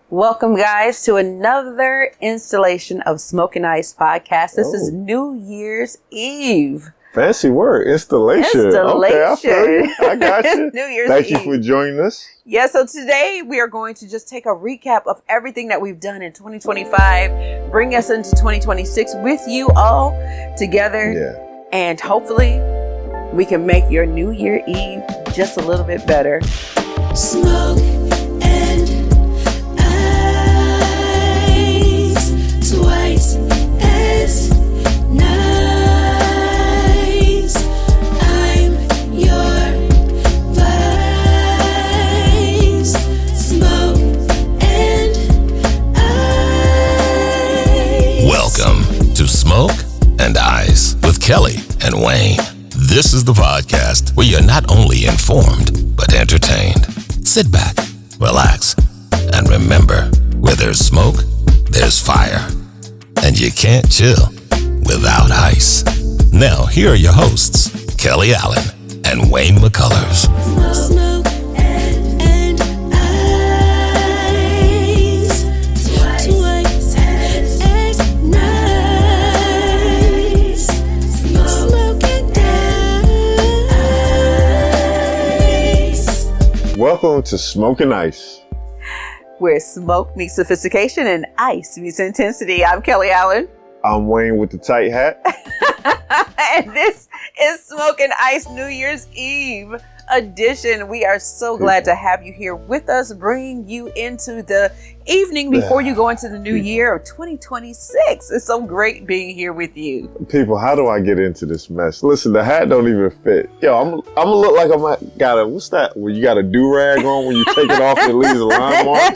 Welcome, guys, to another installation of Smoke and Ice podcast. This is New Year's Eve. Fancy word, installation. Okay, I got you. New Year's Thank Eve. you for joining us. Yeah, so today we are going to just take a recap of everything that we've done in 2025, bring us into 2026 with you all together. Yeah. And hopefully we can make your New Year Eve just a little bit better. Smoke and ice, twice as nice. I'm your vice. Smoke and ice. Welcome to Smoke and Ice with Kelly and Wayne. This is the podcast where you're not only informed, but entertained. Sit back, relax, and remember, where there's smoke, there's fire. And you can't chill without ice. Now, here are your hosts, Kelly Allen and Wayne McCullers. Smoke and ice, twice as nice. Smoke and ice. Welcome to Smoke and Ice. Where smoke meets sophistication and ice meets intensity. I'm Kelly Allen. I'm Wayne with the tight hat. And this is Smoke and Ice New Year's Eve edition. We are so glad to have you here with us, bringing you into the evening before you go into the new year of 2026. It's so great being here with you. People, how do I get into this mess? Listen, the hat don't even fit. Yo, I'm gonna look like got a, what's that? Where you got a do-rag on when you take it off and it leaves a line mark?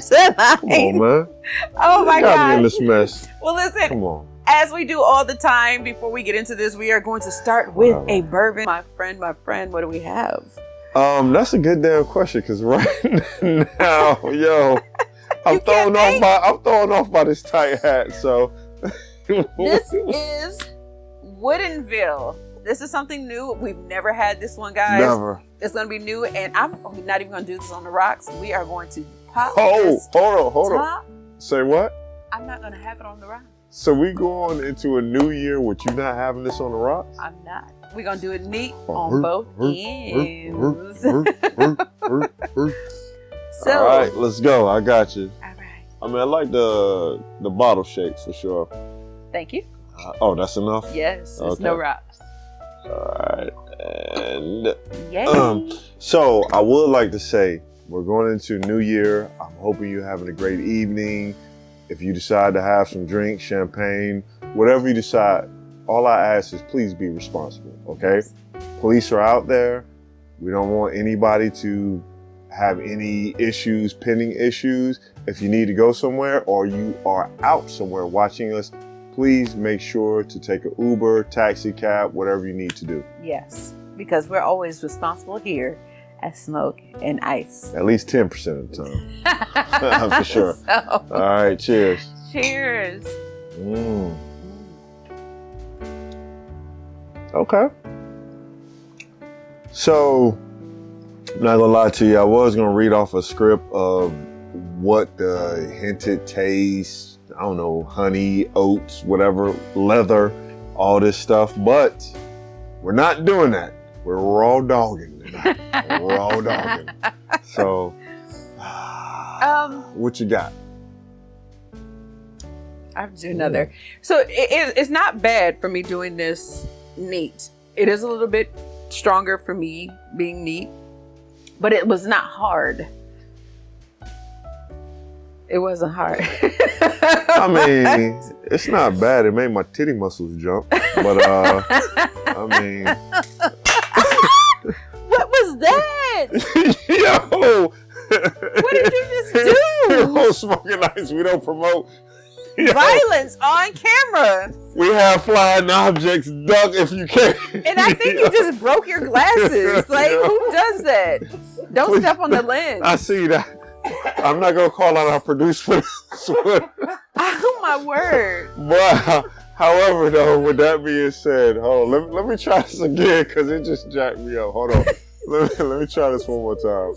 Come on, man. Oh my Got me God. in this mess. Well, listen. Come on. As we do all the time, before we get into this, we are going to start with a bourbon. My friend, what do we have? That's a good damn question, because right now, yo, I'm thrown off by this tight hat. So This is Woodinville. This is something new. We've never had this one, guys. never. It's going to be new, and I'm not even going to do this on the rocks. We are going to pop Oh, this hold on. top. Say what? I'm not going to have it on the rocks. So we going into a new year with you not having this on the rocks? I'm not. We're going to do it neat on both ends. So, All right, let's go. I got you. all right. I mean, I like the bottle shakes for sure. Thank you. Oh, that's enough? Yes, it's Okay. no rocks. All right. And Yay. so I would like to say we're going into New Year. I'm hoping you're having a great evening. If you decide to have some drinks, champagne, whatever you decide, all I ask is please be responsible, okay? Police are out there. We don't want anybody to have any issues, pending issues. If you need to go somewhere or you are out somewhere watching us, please make sure to take an Uber, taxi cab, whatever you need to do. Yes, because we're always responsible here at Smoke and Ice. At least 10% of the time. For sure. So, All right, cheers. cheers. Okay. So, I'm not gonna lie to you, I was gonna read off a script of what the hinted taste, I don't know, honey, oats, whatever, leather, all this stuff, but we're not doing that. We're raw dogging tonight. Raw dogging. So, what you got? I have to do another. So it's not bad for me doing this neat. It is a little bit stronger for me being neat, but it was not hard. It wasn't hard. I mean, it's not bad. It made my titty muscles jump, but I mean, What was that? yo, What did you just do? Yo, Smoking Ice, we don't promote. Yo, Violence on camera. we have flying objects. Duck if you can. And I think you just broke your glasses. Like, who does that? Don't Please. step on the lens. I see that. I'm not gonna call out our producer for this one. Oh my word. But however, though, with that being said, hold on, let me try this again because it just jacked me up. Hold on. let me try this one more time.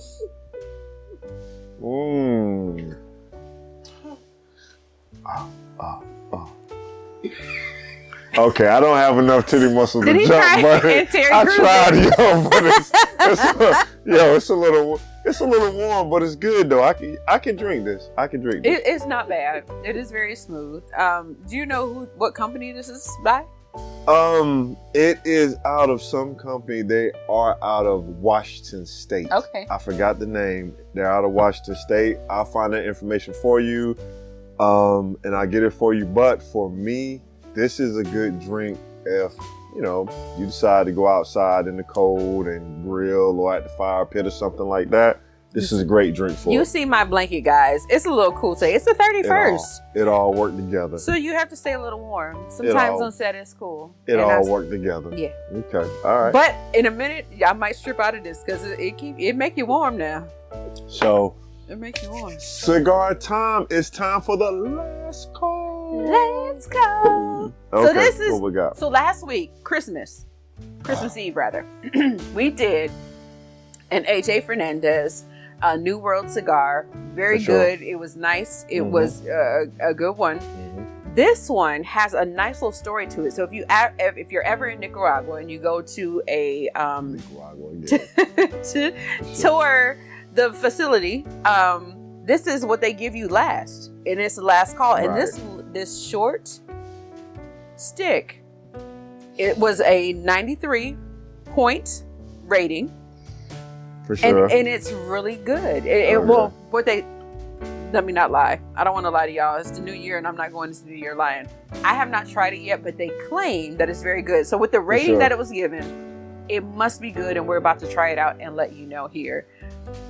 Okay, I don't have enough titty muscles Did to he jump, try but and Terry I Crews tried, it? yo. But it's a little warm, but it's good though. I can drink this. I can drink this. It's not bad. It is very smooth. Do you know what company this is by? It is out of some company. They are out of Washington State. Okay. I forgot the name. They're out of Washington State. I'll find that information for you, and I'll get it for you. But for me, this is a good drink if, you decide to go outside in the cold and grill or at the fire pit or something like that. This is a great drink for You it. see my blanket, guys. It's a little cool today. It's the 31st. It all worked together. So you have to stay a little warm. Sometimes all- on set it's cool. It And all worked together. Yeah. Okay. All right. But in a minute, I might strip out of this because it make you warm now. So, It make you warm. cigar time. It's time for the last call. Let's go. Okay. So this is what we got? so last week, Christmas Eve rather, we did an AJ Fernandez New World cigar. Very For sure. good. It was nice. It Mhm. was a good one. This one has a nice little story to it. So if you're ever in Nicaragua and you go to a Nicaragua, yeah. to tour the facility, this is what they give you last, and it's the last call. And Right. this short stick, it was a 93 point rating, For sure. and it's really good. Let me not lie. I don't want to lie to y'all. It's the new year, and I'm not going into the new year lying. I have not tried it yet, but they claim that it's very good. So with the rating sure. that it was given, it must be good, and we're about to try it out and let you know here.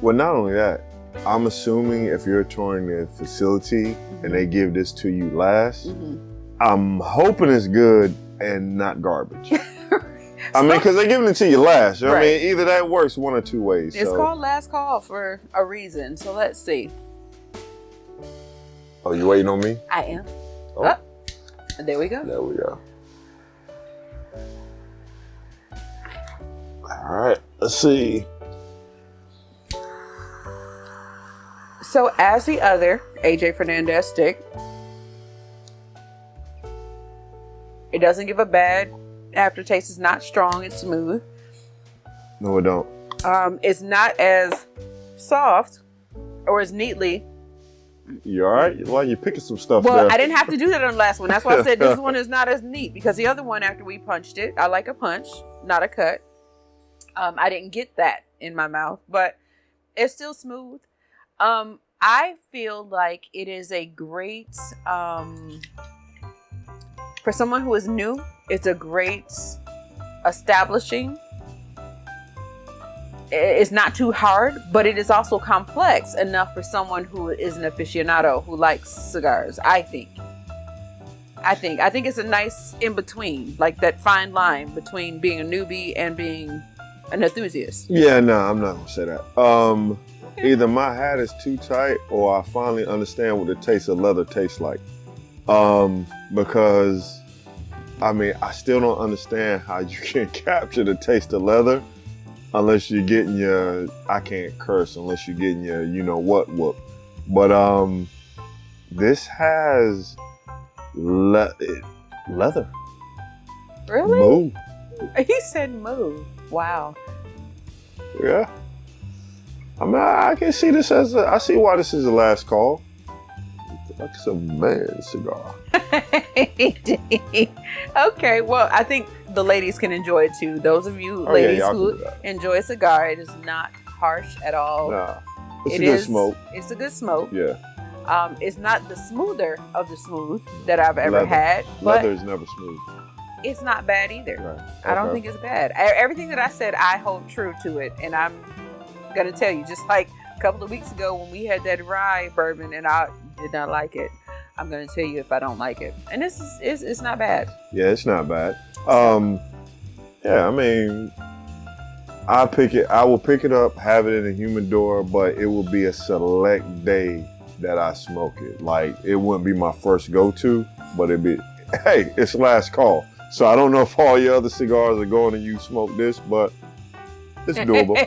Well, not only that, I'm assuming if you're touring the facility and they give this to you last, I'm hoping it's good and not garbage. I mean, because they're giving it to you last. You know what I Right. mean, either that works one or two ways. It's so. called Last Call for a reason. So let's see. Oh, you waiting on me? I am. Oh. And there we go. There we go. All right, let's see. So as the other AJ Fernandez stick, it doesn't give a bad aftertaste. It's not strong. It's smooth. No, it don't. It's not as soft or as neatly. You all right? Well, you're picking some stuff Well, there. I didn't have to do that on the last one. That's why I said this one is not as neat, because the other one, after we punched it, I like a punch, not a cut. I didn't get that in my mouth, but it's still smooth. I feel like it is a great, for someone who is new, it's a great establishing. It's not too hard, but it is also complex enough for someone who is an aficionado who likes cigars. I think it's a nice in between, like that fine line between being a newbie and being an enthusiast. Yeah, no, I'm not gonna say that. Either my hat is too tight, or I finally understand what the taste of leather tastes like. Because I mean, I still don't understand how you can capture the taste of leather unless you're getting your, I can't curse unless you're getting your, you know what whoop. But this has leather. Really? Moo. He said move. Wow. Yeah. I mean, I can see this as I see why this is the last call. Like it's a man's cigar. Okay, well, I think the ladies can enjoy it too. Those of you Oh, yeah, ladies y'all can who do that. enjoy a cigar, it is not harsh at all. Nah. It's It a good is- smoke. It's a good smoke. Yeah. It's not the smoother of the smooth that I've ever Leather. had, but Leather is never smooth. it's not bad either. Right. I don't Okay. think it's bad. Everything that I said, I hold true to it, and I'm gonna tell you, just like a couple of weeks ago when we had that rye bourbon and I did not like it, I'm gonna tell you if I don't like it. And this is it's not bad. Yeah, it's not bad. Yeah, I mean, I will pick it up, have it in a humidor, but it will be a select day that I smoke it. Like, it wouldn't be my first go-to, but it'd be, hey, it's last call. So I don't know if all your other cigars are going and you smoke this, but it's doable.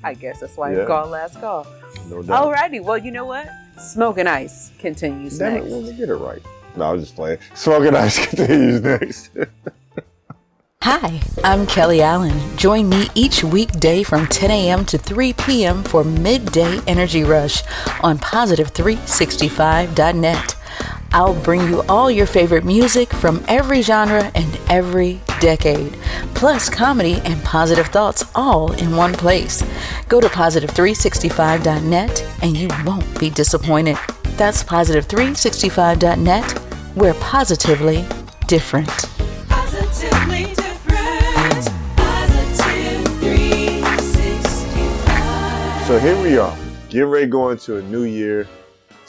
I guess that's why Yeah. it's called Last Call. No doubt. Alrighty, well, you know what? Smoking Ice continues Damn next. it, let me get it right. No, I was just playing. Smoking Ice continues next. Hi, I'm Kelly Allen. Join me each weekday from 10 a.m. to 3 p.m. for Midday Energy Rush on Positive365.net. I'll bring you all your favorite music from every genre and every decade, plus comedy and positive thoughts all in one place. Go to Positive365.net and you won't be disappointed. That's Positive365.net. We're positively different. Positively different. Positive 365. So here we are, getting ready to go into a new year.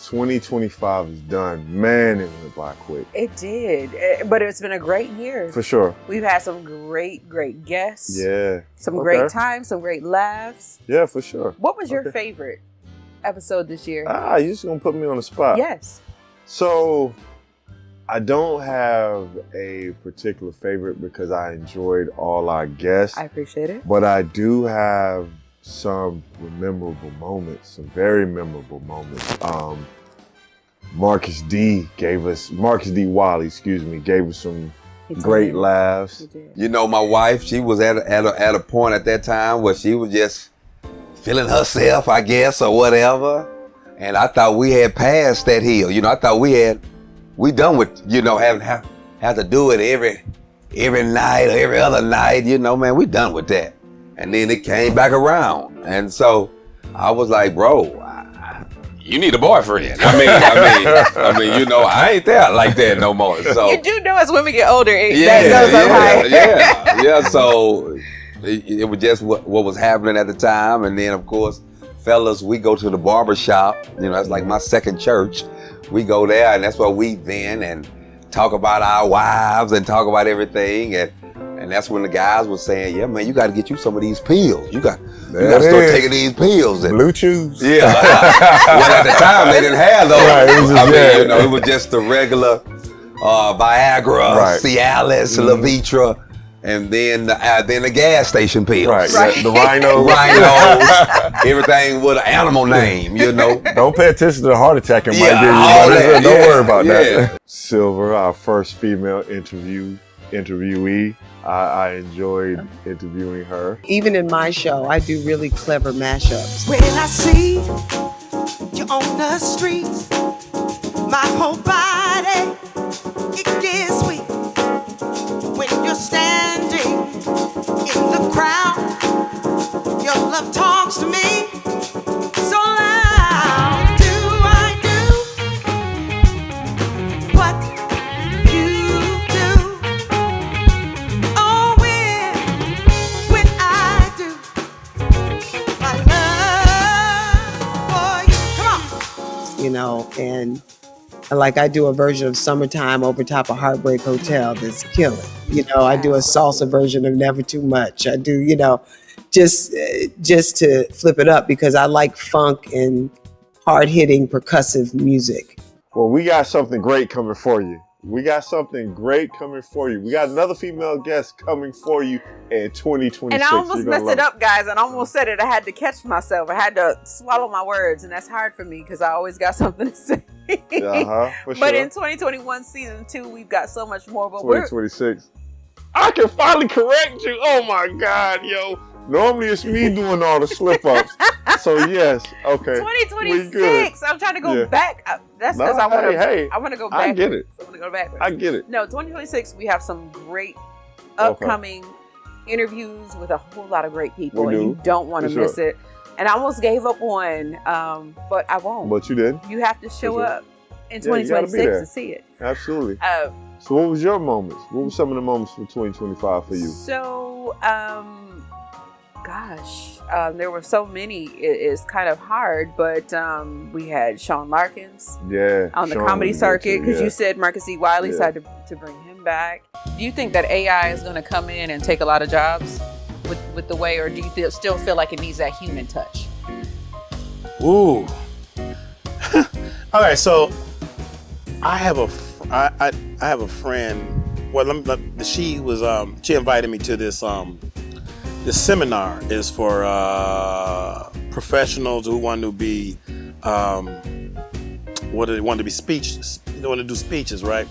2025 is done. Man, it went by quick. It did, but it's been a great year. For sure. We've had some great guests. Yeah. Some Okay. great times, some great laughs. Yeah, for sure. What was your Okay. favorite episode this year? You're just gonna put me on the spot. Yes. So, I don't have a particular favorite because I enjoyed all our guests, I appreciate it. but I do have some memorable moments, some very memorable moments. Marcus D. Wiley, gave us some He great did. laughs. He did. You know, my wife, she was at a point at that time where she was just feeling herself, I guess, or whatever. And I thought we had passed that hill. You know, I thought we done with, you know, have to do it every night or every other night. You know, man, we done with that. And then it came back around. And so I was like, bro, you need a boyfriend. I mean, you know, I ain't there like that no more. So You do know as women get older, that goes up higher. yeah. So it was just what was happening at the time. And then, of course, fellas, we go to the barber shop. You know, that's like my second church. We go there, and that's where we vent and talk about our wives and talk about everything. And that's when the guys were saying, yeah, man, you got to get you some of these pills. You got to start taking these pills. And, Blue Chews. yeah. Well, at the time, they didn't have those. Right, it was just- You know, it was just the regular Viagra, Right. Cialis, Levitra, and then the gas station pills. Right. The Rhinos, everything with an animal name, you know. Don't pay attention to the heart attack it might Yeah, give you. all Don't that, worry about yeah. that. Silver, our first female interviewee. I enjoyed interviewing her. Even in my show, I do really clever mashups. When I see you on the streets, my whole body, it gets weak. When you're standing in the crowd, your love talks to me so loud. Do I do what you do? Oh, when I do my love for you. Come on. You know, and like I do a version of Summertime over top of Heartbreak Hotel that's killing. You know, I do a salsa version of Never Too Much. I do, you know, just to flip it up because I like funk and hard-hitting percussive music. Well, we got something great coming for you. We got another female guest coming for you in 2026. And I almost You're gonna messed it love up, guys, and I almost said it. I had to catch myself. I had to swallow my words, and that's hard for me because I always got something to say. For But sure. in 2021 season 2, we've got so much more. But we're 2026. I can finally correct you. Oh my God, yo. Normally it's me doing all the slip ups. So yes, okay. We good. 2026. I'm trying to go Yeah. back. That's because No, I want to. hey, I want to go I back. get it. I want to go backwards. I get it. No, 2026. We have some great upcoming interviews with a whole lot of great people, We and do. you don't want to For miss sure. it. And I almost gave up on, but I won't. But you did. You have to show sure. up in Yeah, you gotta be 2026 there. to see it. Absolutely. Uh, So what was your moments? What were some of the moments for 2025 for you? So, there were so many. It's kind of hard, but we had Sean Larkins Yeah. on the Sean comedy was good circuit too, because yeah. you said Marcus E. Wiley, so I Yeah. had to bring him back. Do you think that AI is going to come in and take a lot of jobs with the way, or do you still feel like it needs that human touch? Ooh. All right, so I have a friend. Well, she invited me to this this seminar. Is for professionals who want to be wanted to be they wanted to do speeches, right?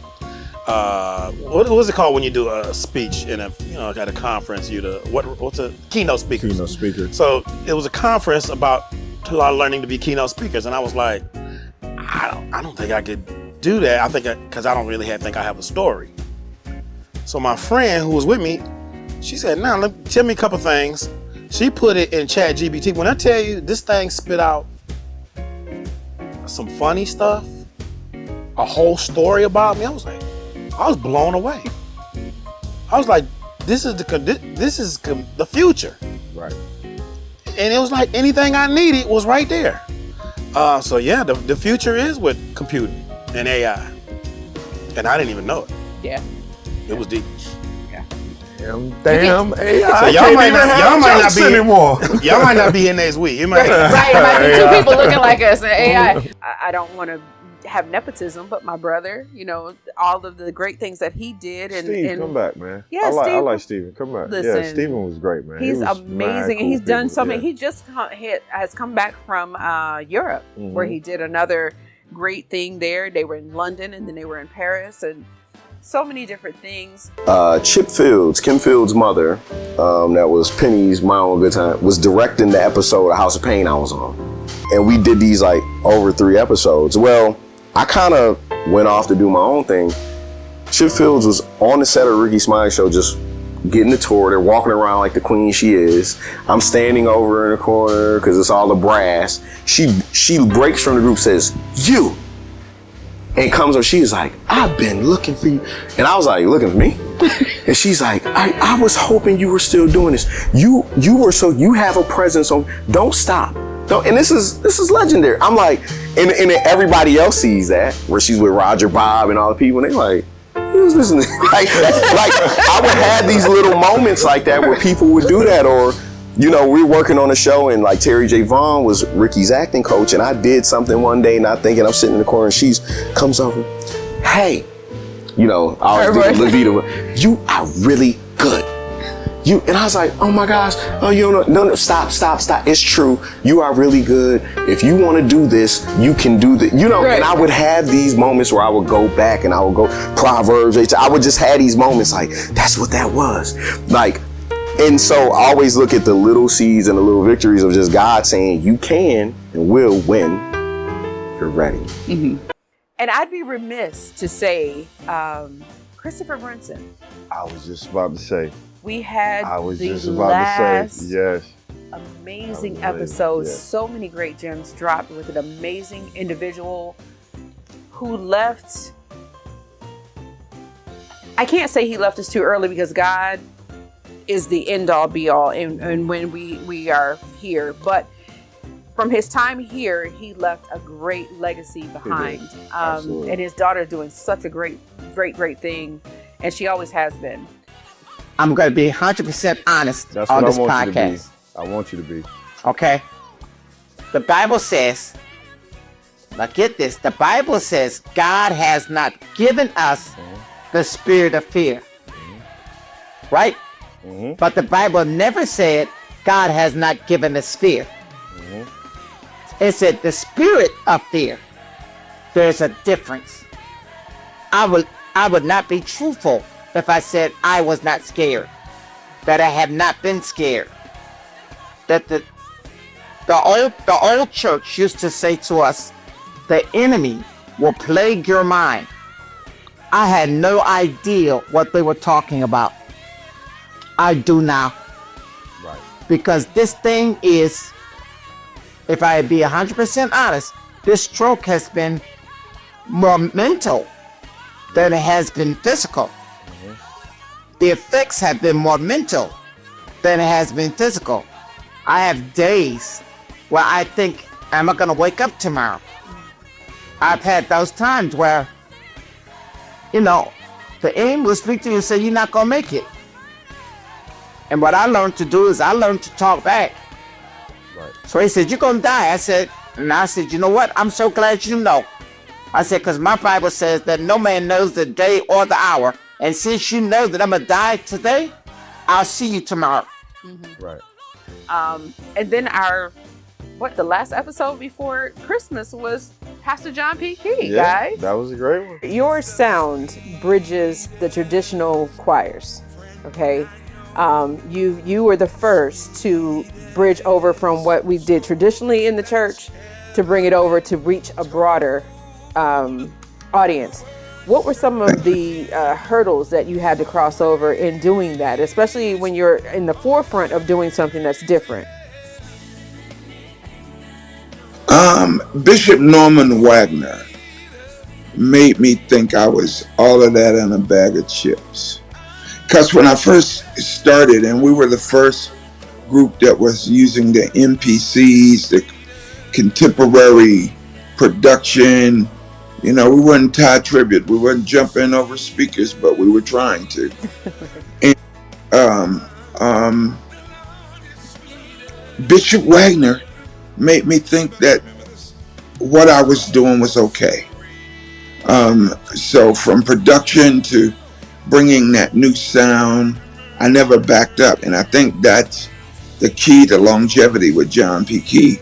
What was it called when you do a speech in a at a conference? What's a keynote speaker? Keynote speaker. So it was a conference about learning to be keynote speakers, and I was like, I don't think I could do that. I think because I don't really think I have a story. So my friend who was with me, she said, "Now, tell me a couple things." She put it in ChatGPT. When I tell you, this thing spit out some funny stuff, a whole story about me. I was blown away. I was like, this is the future. Right. And it was like anything I needed was right there. So yeah, the future is with computing and AI. And I didn't even know it. Yeah. It was deep. Damn AI. So y'all might not be anymore. Y'all might not be in next week. It might. Right, it might be two people looking like us in AI. I don't want to have nepotism, but my brother, all of the great things that he did. Steve, come back, man. Yeah, I like Steven. Come back. Listen, yeah, Steven was great, man. He's amazing, and he's done so many. Yeah. He just has come back from Europe, where he did another great thing there. They were in London, and then they were in Paris, and so many different things. Chip Fields, Kim Fields' mother, that was Penny's My Own Good Time, was directing the episode of House of Pain I was on. And we did these like over 3 episodes. Well, I kind of went off to do my own thing. Chip Fields was on the set of Ricky Smiley's show, just getting the tour. They're walking around like the queen she is. I'm standing over in the corner because it's all the brass. She breaks from the group, says, "You." And comes up, she's like, "I've been looking for you." And I was like, "Looking for me?" And she's like, I was hoping you were still doing this. You have a presence, so don't stop. Don't. And this is legendary. I'm like, and everybody else sees that, where she's with Roger Bob and all the people, and they like, who's listening? like I would have these little moments like that where people would do that, or we were working on a show and like Terry J. Vaughn was Ricky's acting coach, and I did something one day not thinking, I'm sitting in the corner and she comes over, "Hey," I always do Levita, "You are really good. And I was like, "Oh my gosh, oh, you don't know, no, stop. It's true. You are really good. If you want to do this, you can do this." Right. And I would have these moments where I would go back and I would go Proverbs. I would just have these moments like, that's what that was. Like, and so I always look at the little seeds and the little victories of just God saying you can and will win. You're ready. Mm-hmm. And I'd be remiss to say, Christopher Brunson. I was just about to say. We had yes. Amazing episodes. Yes. So many great gems dropped with an amazing individual who left. I can't say he left us too early because God is the end all be all and when we are here. But from his time here, he left a great legacy behind. And his daughter is doing such a great thing. And she always has been. I'm going to be 100% honest on this podcast. I want you to be. Okay? The Bible says, now get this, the Bible says God has not given us the spirit of fear. Right? Mm-hmm. But the Bible never said God has not given us fear. Mm-hmm. It said the spirit of fear. There's a difference. I would not be truthful if I said I was not scared, that I have not been scared. That the oil church used to say to us, the enemy will plague your mind. I had no idea what they were talking about. I do now. Right. Because this thing is, if I be 100% honest, this stroke has been more mental than it has been physical. The effects have been more mental than it has been physical. I have days where I think, am I going to wake up tomorrow? I've had those times where, the enemy will speak to you and say, you're not going to make it. And what I learned to do is I learned to talk back. Right. So he said, you're going to die. I said, you know what? I'm so glad you know. I said, because my Bible says that no man knows the day or the hour. And since you know that I'm going to die today, I'll see you tomorrow. Mm-hmm. Right. And then the last episode before Christmas was Pastor John P. Key, Yeah, guys. that was a great one. Your sound bridges the traditional choirs, okay? You were the first to bridge over from what we did traditionally in the church to bring it over to reach a broader audience. What were some of the hurdles that you had to cross over in doing that, especially when you're in the forefront of doing something that's different? Bishop Norman Wagner made me think I was all of that in a bag of chips. Because when I first started, and we were the first group that was using the MPCs, the contemporary production, we weren't Thai tribute, we weren't jumping over speakers, but we were trying to. And Bishop Wagner made me think that what I was doing was okay. So from production to bringing that new sound, I never backed up. And I think that's the key to longevity with John P. Key.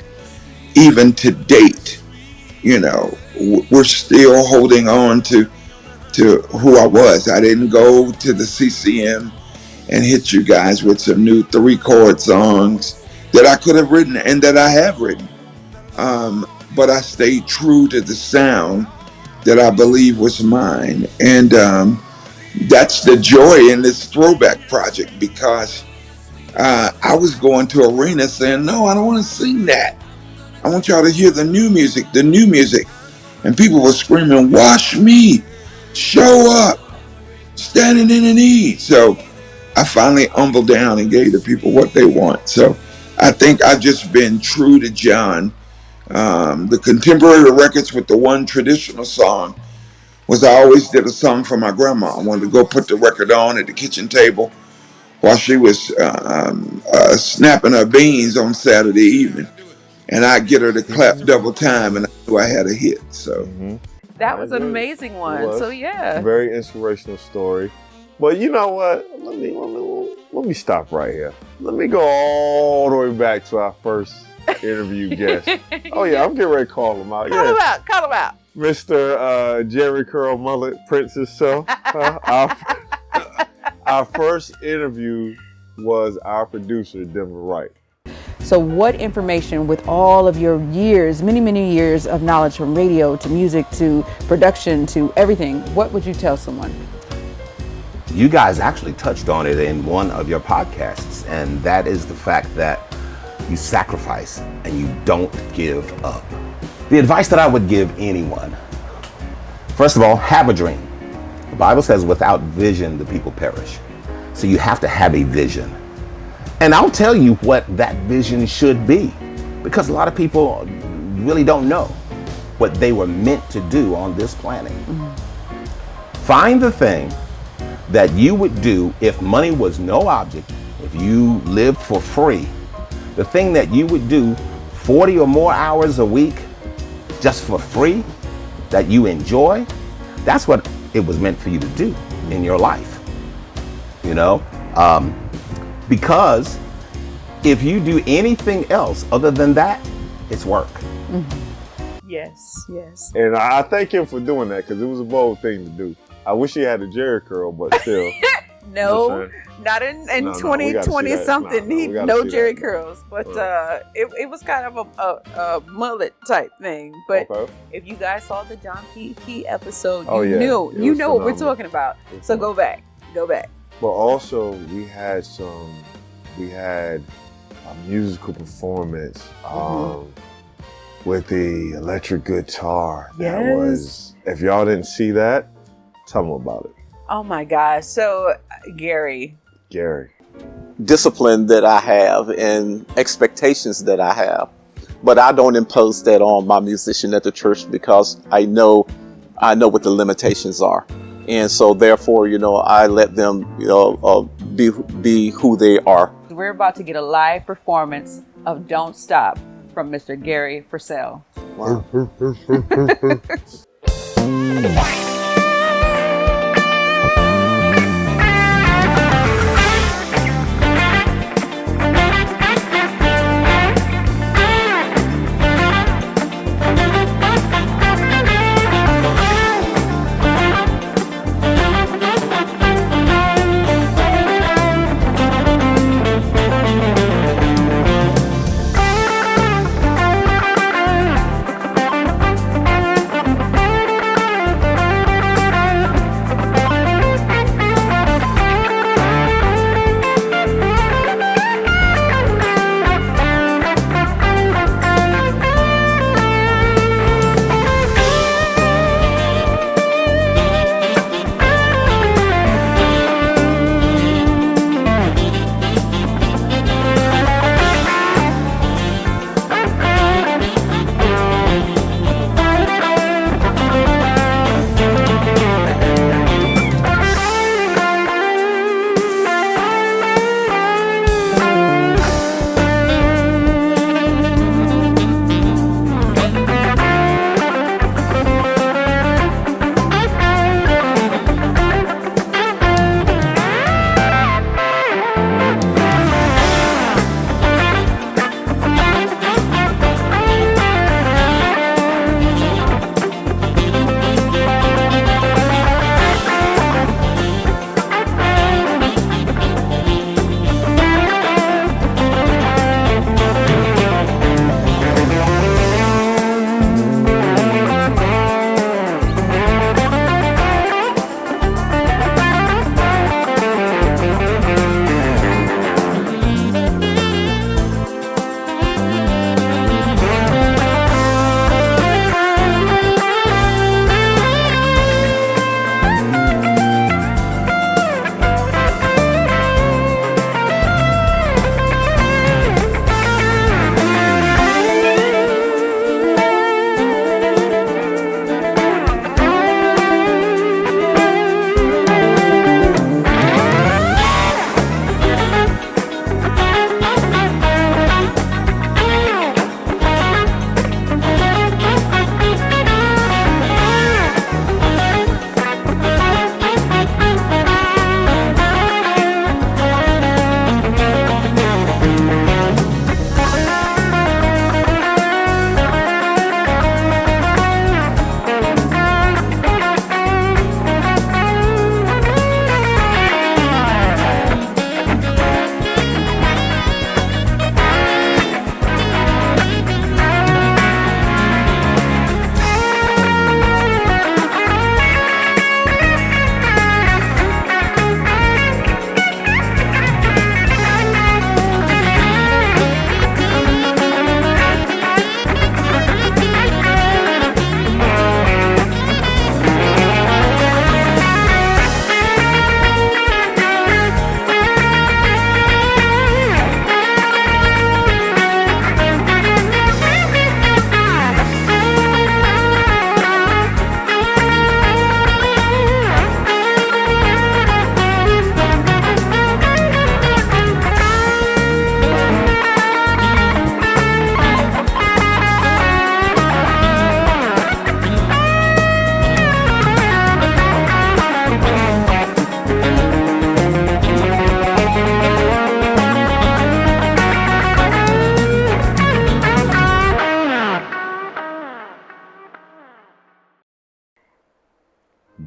Even to date, we're still holding on to who I was. I didn't go to the CCM and hit you guys with some new 3-chord songs that I could have written and that I have written. But I stayed true to the sound that I believe was mine. And that's the joy in this throwback project, because I was going to arenas saying, no, I don't want to sing that. I want y'all to hear the new music. And people were screaming, wash me, show up, standing in the need. So I finally humbled down and gave the people what they want. So I think I've just been true to John. The contemporary records with the one traditional song was I always did a song for my grandma. I wanted to go put the record on at the kitchen table while she was snapping her beans on Saturday evening. And I'd get her to clap double time, and I knew I had a hit. So That was an amazing one. So yeah. Very inspirational story. But you know what? Let me stop right here. Let me go all the way back to our first interview guest. Oh yeah, I'm getting ready to call him out. Call him out. Mr. Jerry Curl Mullet Prince himself. Our first interview was our producer, Denver Wright. So what information, with all of your years, many, many years of knowledge from radio to music to production to everything, what would you tell someone? You guys actually touched on it in one of your podcasts, and that is the fact that you sacrifice and you don't give up. The advice that I would give anyone, first of all, have a dream. The Bible says without vision, the people perish. So you have to have a vision. And I'll tell you what that vision should be, because a lot of people really don't know what they were meant to do on this planet. Find the thing that you would do if money was no object, if you lived for free, the thing that you would do 40 or more hours a week just for free, that you enjoy. That's what it was meant for you to do in your life, because if you do anything else other than that, it's work. Yes. And I thank him for doing that, because it was a bold thing to do. I wish he had a Jerry curl, but still. No, not in 2020 something. No Jerry curls, but it was kind of a mullet type thing. But if you guys saw the John P. Key episode, you know what we're talking about. So go back. But also we had a musical performance with the electric guitar. Yes. That was, if y'all didn't see that, tell them about it. Oh my gosh. So Gary. Discipline that I have and expectations that I have. But I don't impose that on my musician at the church, because I know what the limitations are. And so therefore, I let them, be who they are. We're about to get a live performance of Don't Stop from Mr. Gary Purcell. Wow.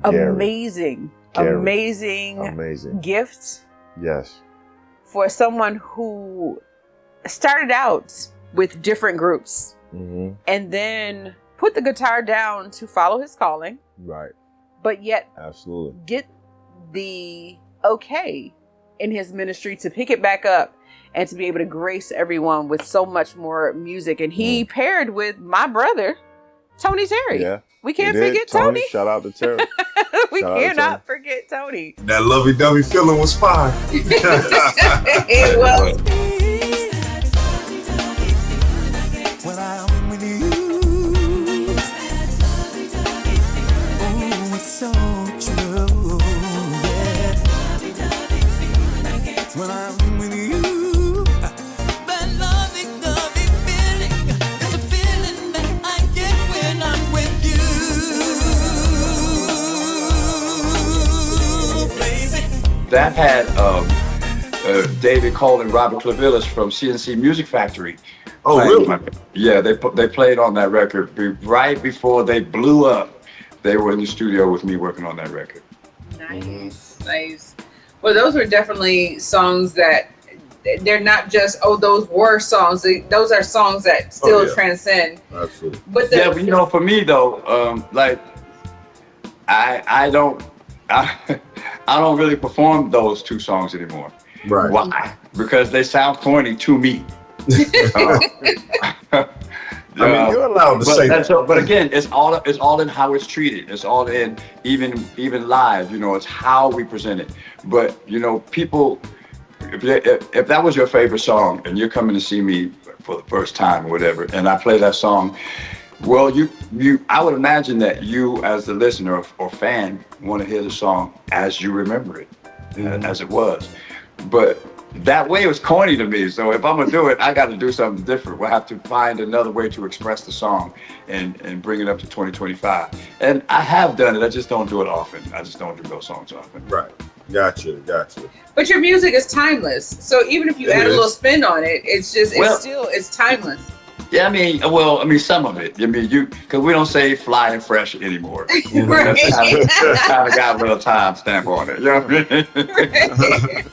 amazing Amazing. gift Yes. for someone who started out with different groups Mm-hmm. and then put the guitar down to follow his calling, Right. but yet Absolutely. get the okay in his ministry to pick it back up and to be able to grace everyone with so much more music. And he paired with my brother, Tony Terry. Yeah. We can't He did. forget Tony. Shout out to Terry. We Shout out to cannot forget Tony. That lovey-dovey feeling was fine. It was. When I'm with you, oh, it's so true, yeah. When I'm with you, that lovey feeling is a feeling that I get when I'm with you, baby. That had David Cole and Robert Clavillis from CNC Music Factory. Oh, really? Yeah, they played on that record right before they blew up. They were in the studio with me working on that record. Nice. Well, those were definitely songs that they're not just, those were songs. Those are songs that still transcend. Absolutely. But for me though, I don't really perform those two songs anymore. Right. Why? Because they sound corny to me. You're allowed to say that. But again, it's all in how it's treated. It's all in even live. It's how we present it. But people, if that was your favorite song and you're coming to see me for the first time or whatever, and I play that song, well, I would imagine that you as the listener or fan want to hear the song as you remember it, as it was. But that way it was corny to me. So if I'm gonna do it, I got to do something different. We'll have to find another way to express the song and bring it up to 2025. And I have done it. I just don't do it often. I just don't do those songs often. Right. Gotcha. But your music is timeless. So even if you add a little spin on it, it's timeless. Yeah, some of it. Because we don't say fly and fresh anymore. Right. That's kind of got a little time stamp on it. You know what I mean?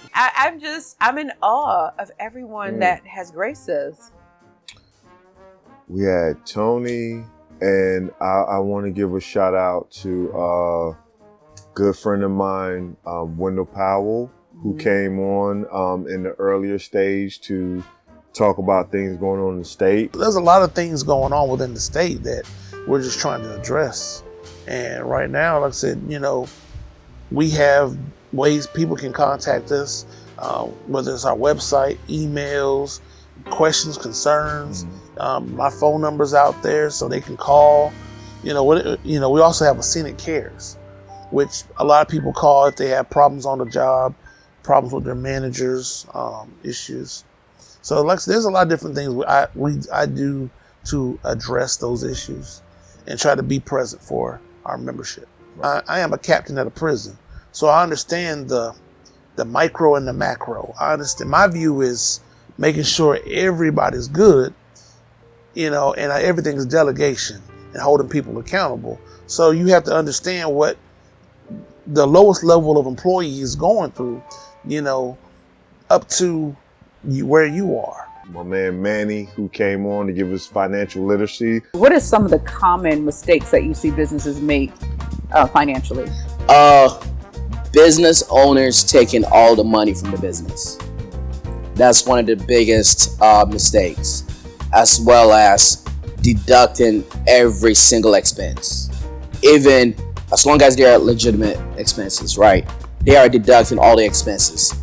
I'm in awe of everyone that has graced us. We had Tony, and I want to give a shout out to a good friend of mine, Wendell Powell, who came on in the earlier stage to talk about things going on in the state. There's a lot of things going on within the state that we're just trying to address. And right now, like I said, we have ways people can contact us, whether it's our website, emails, questions, concerns. My phone number's out there so they can call. We also have a Scenic Cares, which a lot of people call if they have problems on the job, problems with their managers, issues. So there's a lot of different things I do to address those issues and try to be present for our membership. I am a captain at a prison, so I understand the micro and the macro. I understand. My view is making sure everybody's good, and everything is delegation and holding people accountable. So you have to understand what the lowest level of employee is going through, up to where you are. My man Manny, who came on to give us financial literacy. What are some of the common mistakes that you see businesses make financially? Business owners taking all the money from the business. That's one of the biggest mistakes, as well as deducting every single expense. Even as long as they are legitimate expenses, right? They are deducting all the expenses.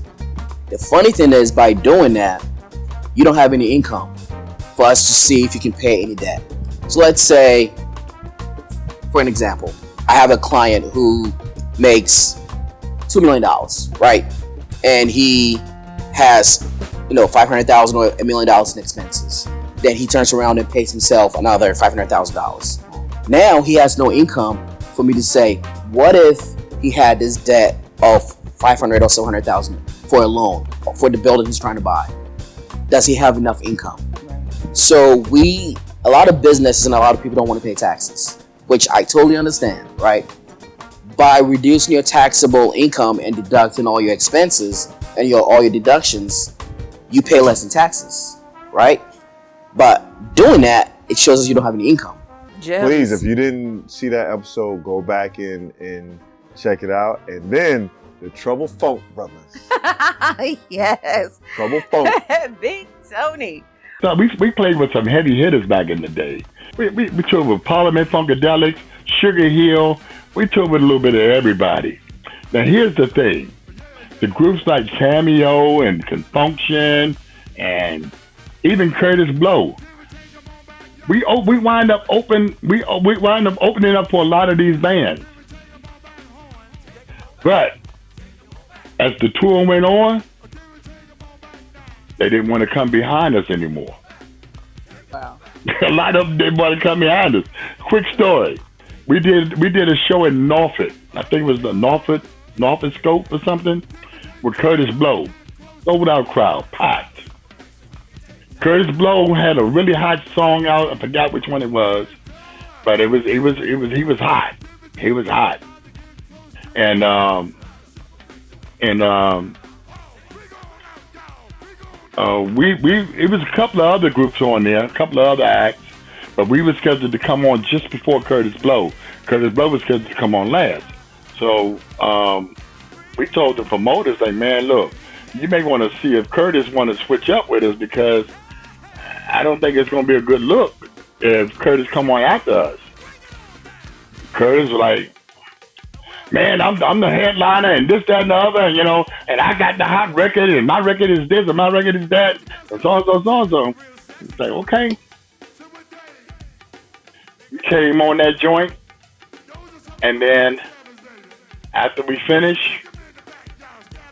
The funny thing is, by doing that, you don't have any income for us to see if you can pay any debt. So let's say, for an example, I have a client who makes $2 million, right? And he has, $500,000 or $1 million in expenses. Then he turns around and pays himself another $500,000. Now he has no income for me to say, what if he had this debt of $500,000 or $700,000 for a loan for the building he's trying to buy? Does he have enough income? So a lot of businesses and a lot of people don't want to pay taxes, which I totally understand, right? by reducing your taxable income and deducting all your expenses and all your deductions, you pay less in taxes, right? But doing that, it shows us you don't have any income. Please, if you didn't see that episode, go back and check it out. And then the Trouble Funk Brothers. Yes. Trouble Funk. Big Tony. So we played with some heavy hitters back in the day. We toured with Parliament Funkadelics, Sugar Hill. We toured with a little bit of everybody. Now here's the thing. The groups like Cameo and Confunction and even Curtis Blow, we wind up opening up for a lot of these bands. But as the tour went on, they didn't want to come behind us anymore. Wow. A lot of them didn't want to come behind us. Quick story. We did a show in Norfolk. I think it was the Norfolk Scope or something, with Curtis Blow. Sold out crowd, packed. Curtis Blow had a really hot song out. I forgot which one it was, but he was hot. He was hot. And it was a couple of other groups on there, a couple of other acts, but we were scheduled to come on just before Curtis Blow. Curtis Blow was scheduled to come on last. So we told the promoters, like, man, look, you may want to see if Curtis want to switch up with us, because I don't think it's going to be a good look if Curtis come on after us. Curtis was like, man, I'm the headliner and this, that, and the other, and, and I got the hot record, and my record is this, and my record is that, and so. It's like, okay. We came on that joint, and then after we finished,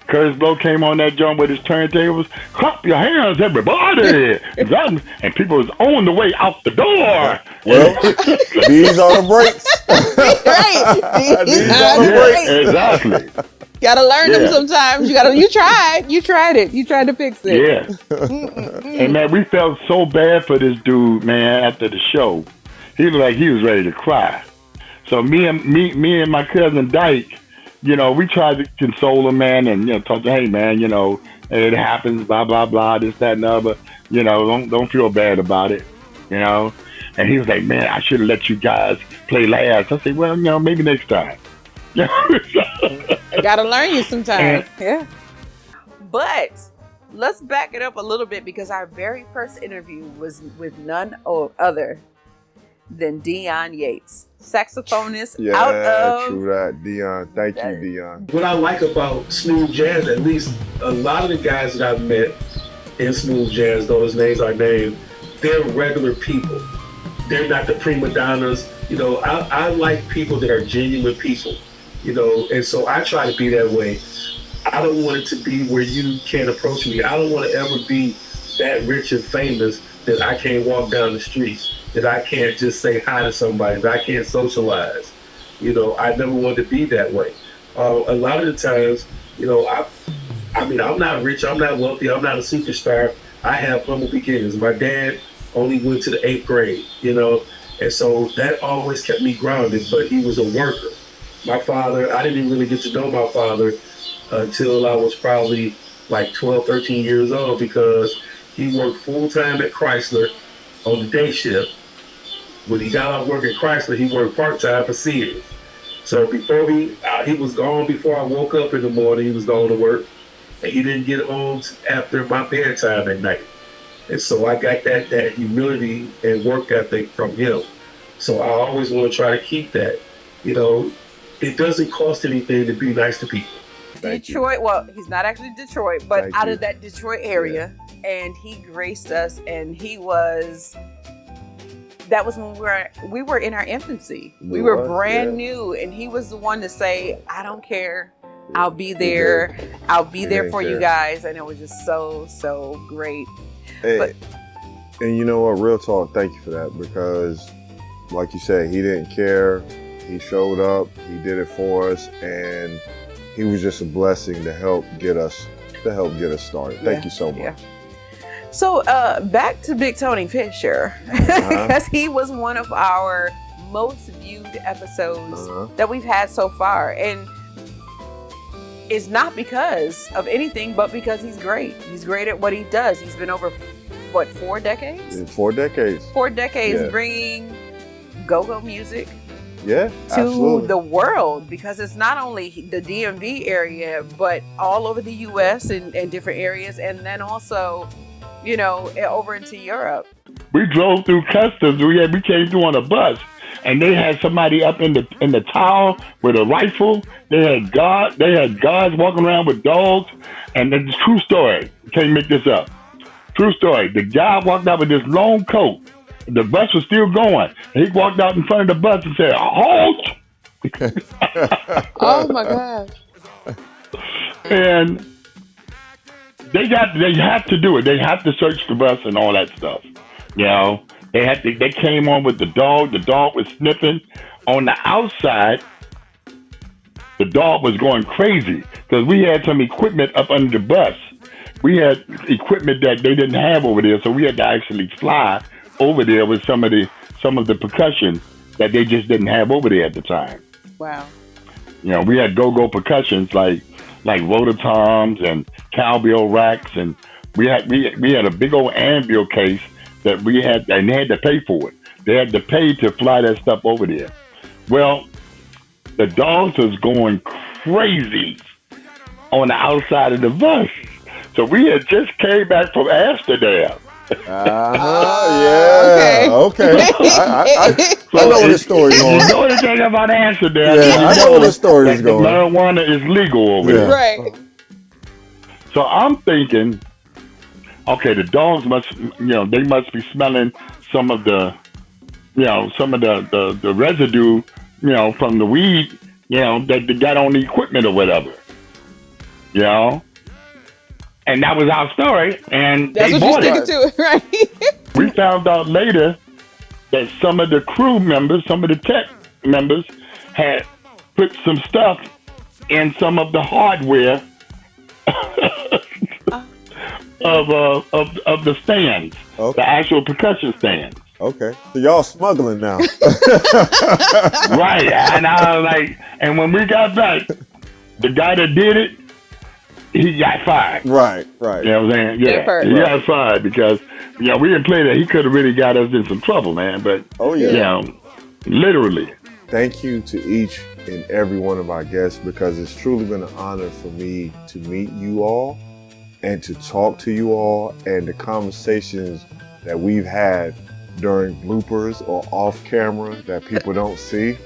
Curtis Blow came on that joint with his turntables. Clap your hands, everybody! And people was on the way out the door. Well, these are the breaks. Right. These are the breaks. Exactly. Gotta learn them sometimes. You tried it. You tried to fix it. Yeah. And man, we felt so bad for this dude, man, after the show. He looked like he was ready to cry. So me and my cousin Dyke, we tried to console him, man, and talk to him, hey, man, it happens, blah blah blah, this, that, and the other. Don't feel bad about it, And he was like, man, I should have let you guys play last. I said, well, maybe next time. I gotta learn you sometime. Yeah. But let's back it up a little bit, because our very first interview was with none other than Dion Yates, saxophonist out of... True that, Dion. Thank you, Dion. What I like about smooth jazz, at least a lot of the guys that I've met in smooth jazz, those names are named, they're regular people. They're not the prima donnas. I like people that are genuine people, and so I try to be that way. I don't want it to be where you can't approach me. I don't want to ever be that rich and famous that I can't walk down the streets, that I can't just say hi to somebody, that I can't socialize. I never wanted to be that way. A lot of the times, I'm not rich, I'm not wealthy, I'm not a superstar. I have humble beginnings. My dad only went to the 8th grade, and so that always kept me grounded, but he was a worker. My father, I didn't really get to know my father until I was probably like 12, 13 years old, because he worked full-time at Chrysler on the day shift. When he got off work at Chrysler, he worked part-time for Sears. So before he was gone before I woke up in the morning, he was going to work, and he didn't get home after my bedtime at night. And so I got that humility and work ethic from him. So I always want to try to keep that. It doesn't cost anything to be nice to people. Detroit, well, he's not actually Detroit, but out of that Detroit area. Yeah. And he graced us, and that was when we were in our infancy. We were brand new, and he was the one to say, I don't care. I'll be there. I'll be there for you guys. And it was just so great. And you know what, real talk, thank you for that, because like you said, he didn't care. He showed up, he did it for us, and he was just a blessing to help get us started. Thank you so much. Yeah. So back to Big Tony Fisher, because he was one of our most viewed episodes that we've had so far. And it's not because of anything, but because he's great. He's great at what he does. He's been over, 4 decades? 4 decades. 4 decades Yeah. bringing go-go music Yeah, to absolutely. the world, because it's not only the DMV area, but all over the U.S. and different areas, and then also, over into Europe. We drove through customs. We came through on a bus, and they had somebody up in the tower with a rifle. They had guards walking around with dogs, and it's a true story. Can't make this up. True story. The guy walked out with this long coat. The bus was still going. And he walked out in front of the bus and said, "Halt!" Oh my gosh. And they have to do it. They have to search the bus and all that stuff. They came on with the dog. The dog was sniffing. On the outside, the dog was going crazy because we had some equipment up under the bus. We had equipment that they didn't have over there, so we had to actually fly over there with some of the percussion that they just didn't have over there at the time. Wow. We had go-go percussions like rototoms and cowbell racks, and we had a big old anvil case that we had, and they had to pay for it. They had to pay to fly that stuff over there. Well, the dogs was going crazy on the outside of the bus. So we had just came back from Amsterdam. Yeah. Okay. I know where the story's going. You know anything about Amsterdam? Yeah, I know where the story's going. Marijuana is legal over there. Right. So I'm thinking, okay, the dogs they must be smelling some of the residue, from the weed, that they got on the equipment or whatever. And that was our story, and That's they what bought you're it. sticking to, right? We found out later that some of the crew members, some of the tech members, had put some stuff in some of the hardware of the stands, the actual percussion stands. Okay, so y'all smuggling now. Right, and I was like, and when we got back, the guy that did it, he got fired. Right. You know what I'm saying? Yeah, he got fired because, we didn't play that. He could have really got us in some trouble, man. But, literally. Thank you to each and every one of our guests, because it's truly been an honor for me to meet you all and to talk to you all, and the conversations that we've had during bloopers or off camera that people don't see.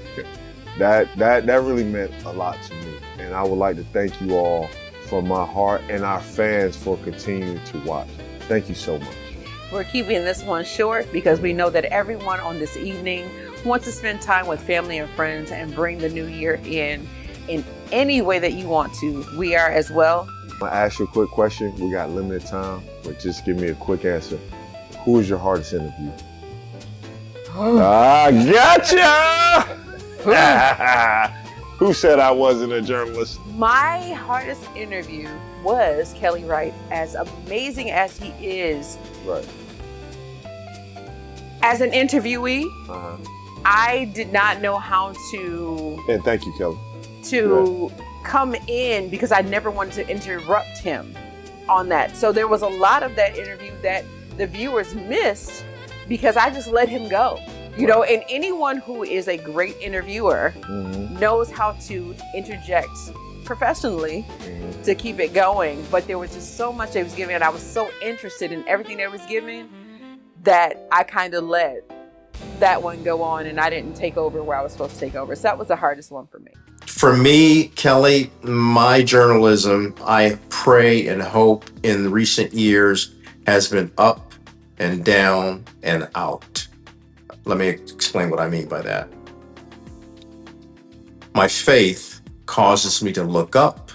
That really meant a lot to me. And I would like to thank you all from my heart, and our fans for continuing to watch. Thank you so much. We're keeping this one short because we know that everyone on this evening wants to spend time with family and friends and bring the new year in any way that you want to. We are as well. I'm gonna ask you a quick question. We got limited time, but just give me a quick answer. Who was your hardest interview? Gotcha! Who said I wasn't a journalist? My hardest interview was Kelly Wright. As amazing as he is, right, as an interviewee, I did not know how to. And thank you, Kelly. To come in, because I never wanted to interrupt him on that. So there was a lot of that interview that the viewers missed because I just let him go. And anyone who is a great interviewer knows how to interject professionally to keep it going. But there was just so much they was giving, and I was so interested in everything they was giving that I kind of let that one go on, and I didn't take over where I was supposed to take over. So that was the hardest one for me. For me, Kelly, my journalism, I pray and hope in recent years has been up and down and out. Let me explain what I mean by that. My faith causes me to look up,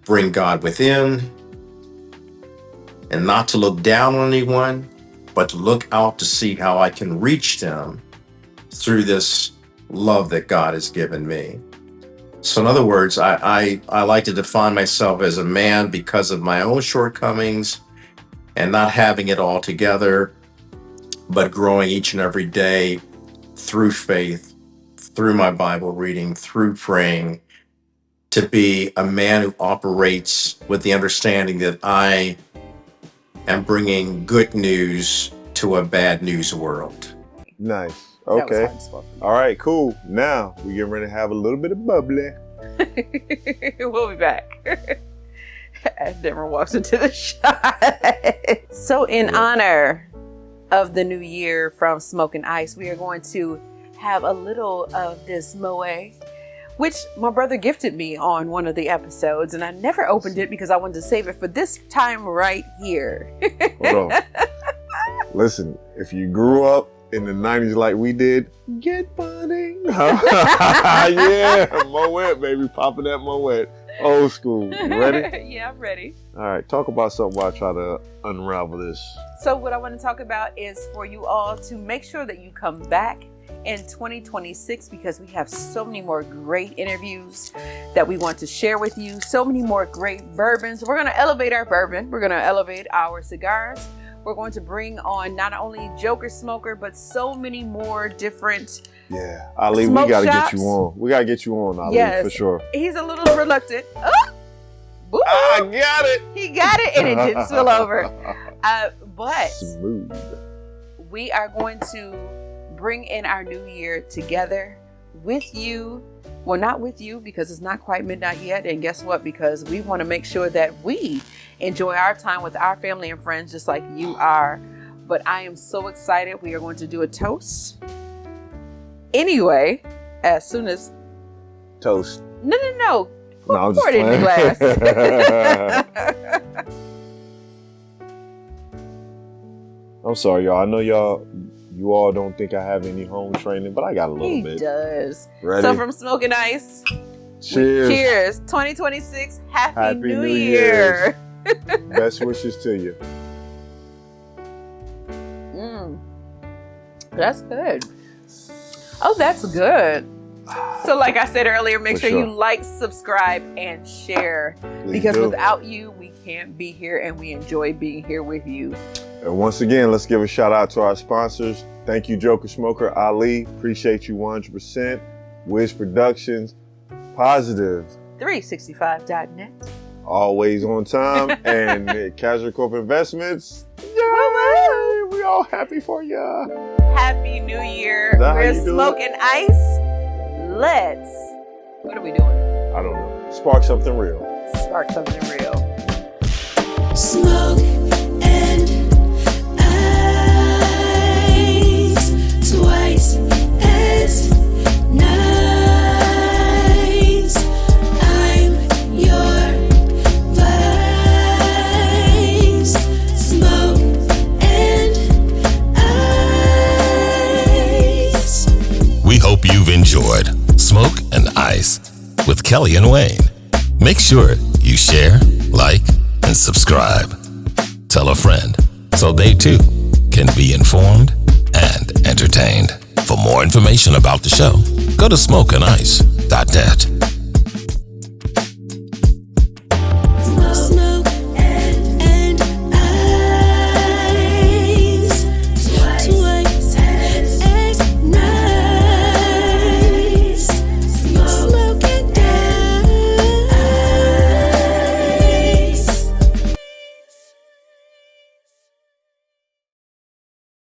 bring God within, and not to look down on anyone, but to look out to see how I can reach them through this love that God has given me. So in other words, I like to define myself as a man because of my own shortcomings and not having it all together, but growing each and every day through faith, through my Bible reading, through praying, to be a man who operates with the understanding that I am bringing good news to a bad news world. Nice. Okay. All right, cool. Now we get ready to have a little bit of bubbly. We'll be back. As Denver walks into the shot. So in honor of the new year from Smoke and Ice, we are going to have a little of this Moe, which my brother gifted me on one of the episodes, and I never opened it because I wanted to save it for this time right here. Hold on. Listen, if you grew up in the 90s like we did, get money. Yeah, Moet, baby. Popping that Moet. Old school. You ready? Yeah, I'm ready. All right, talk about something while I try to unravel this. So what I want to talk about is for you all to make sure that you come back in 2026, because we have so many more great interviews that we want to share with you. So many more great bourbons. We're going to elevate our bourbon. We're going to elevate our cigars. We're going to bring on not only Joker Smoker, but so many more different Ali, we got to get you on. We got to get you on, Ali, for sure. He's a little reluctant. Oh, I got it. He got it, and it didn't spill over. But smooth. We are going to bring in our new year together with you. Well, not with you, because it's not quite midnight yet. And guess what? Because we want to make sure that we enjoy our time with our family and friends just like you are. But I am so excited. We are going to do a toast. Anyway, as soon as... Toast. No. No, I'm just pour it in the glass. I'm sorry, y'all. I know you all don't think I have any home training, but I got a little bit. He does. Ready? So from Smoke and Ice, cheers. Cheers. 2026. Happy New Year. Best wishes to you. That's good. Oh, that's good. So like I said earlier, make sure you like, subscribe, and share. Because without you, we can't be here, and we enjoy being here with you. And once again, let's give a shout out to our sponsors. Thank you, Joker Smoker, Ali. Appreciate you 100%. Wiz Productions, Positive 365.net. Always on time. And Casual Corp Investments. Yay! We all happy for ya. Happy New Year. We're smoking ice. What are we doing? I don't know. Spark something real. Spark something real. Smoke and ice, twice as nice. I'm your vice. Smoke and ice. We hope you've enjoyed Smoke and Ice with Kelly and Wayne. Make sure you share, like, and subscribe. Tell a friend so they too can be informed and entertained. For more information about the show, go to smokeandice.net.